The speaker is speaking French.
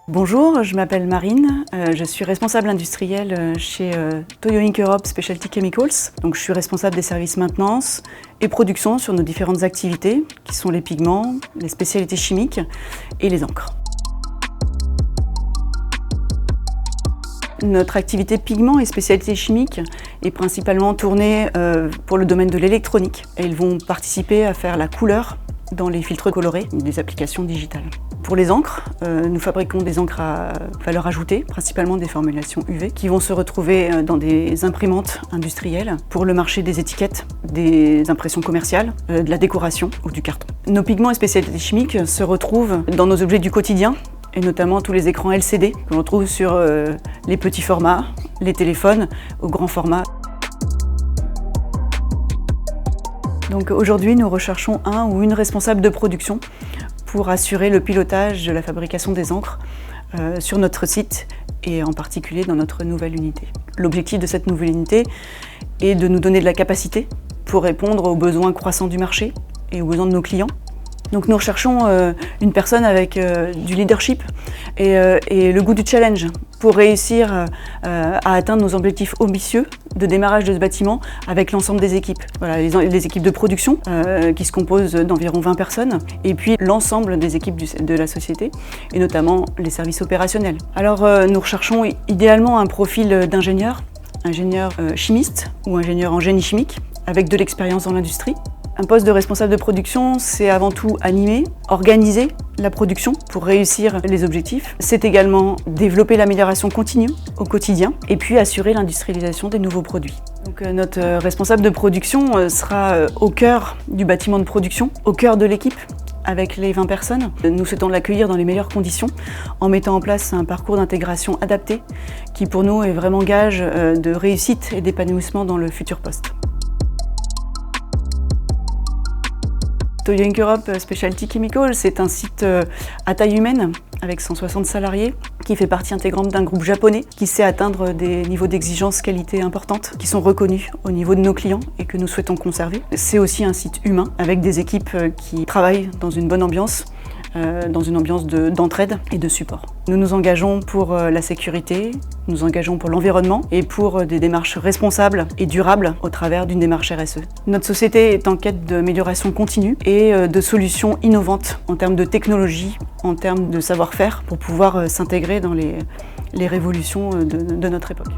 Bonjour, je m'appelle Marine, je suis responsable industrielle chez Toyo Inc. Europe Specialty Chemicals. Donc, je suis responsable des services maintenance et production sur nos différentes activités, qui sont les pigments, les spécialités chimiques et les encres. Notre activité pigments et spécialités chimiques est principalement tournée pour le domaine de l'électronique. Ils vont participer à faire la couleur dans les filtres colorés des applications digitales. Pour les encres, nous fabriquons des encres à valeur ajoutée, principalement des formulations UV, qui vont se retrouver dans des imprimantes industrielles pour le marché des étiquettes, des impressions commerciales, de la décoration ou du carton. Nos pigments et spécialités chimiques se retrouvent dans nos objets du quotidien, et notamment tous les écrans LCD que l'on trouve sur les petits formats, les téléphones au grand format. Donc aujourd'hui, nous recherchons un ou une responsable de production pour assurer le pilotage de la fabrication des encres sur notre site et en particulier dans notre nouvelle unité. L'objectif de cette nouvelle unité est de nous donner de la capacité pour répondre aux besoins croissants du marché et aux besoins de nos clients. Donc nous recherchons une personne avec du leadership et le goût du challenge pour réussir à atteindre nos objectifs ambitieux de démarrage de ce bâtiment avec l'ensemble des équipes. Voilà, les équipes de production qui se composent d'environ 20 personnes et puis l'ensemble des équipes de la société et notamment les services opérationnels. Alors nous recherchons idéalement un profil d'ingénieur, ingénieur chimiste ou ingénieur en génie chimique avec de l'expérience dans l'industrie. Un poste de responsable de production, c'est avant tout animer, organiser la production pour réussir les objectifs. C'est également développer l'amélioration continue au quotidien et puis assurer l'industrialisation des nouveaux produits. Donc, notre responsable de production sera au cœur du bâtiment de production, au cœur de l'équipe, avec les 20 personnes. Nous souhaitons l'accueillir dans les meilleures conditions en mettant en place un parcours d'intégration adapté qui pour nous est vraiment gage de réussite et d'épanouissement dans le futur poste. Toyo Inc. Europe Specialty Chemicals, c'est un site à taille humaine avec 160 salariés qui fait partie intégrante d'un groupe japonais qui sait atteindre des niveaux d'exigence qualité importantes qui sont reconnus au niveau de nos clients et que nous souhaitons conserver. C'est aussi un site humain avec des équipes qui travaillent dans une bonne ambiance, dans une ambiance d'entraide et de support. Nous nous engageons pour la sécurité, nous nous engageons pour l'environnement et pour des démarches responsables et durables au travers d'une démarche RSE. Notre société est en quête d'amélioration continue et de solutions innovantes en termes de technologie, en termes de savoir-faire pour pouvoir s'intégrer dans les révolutions de notre époque.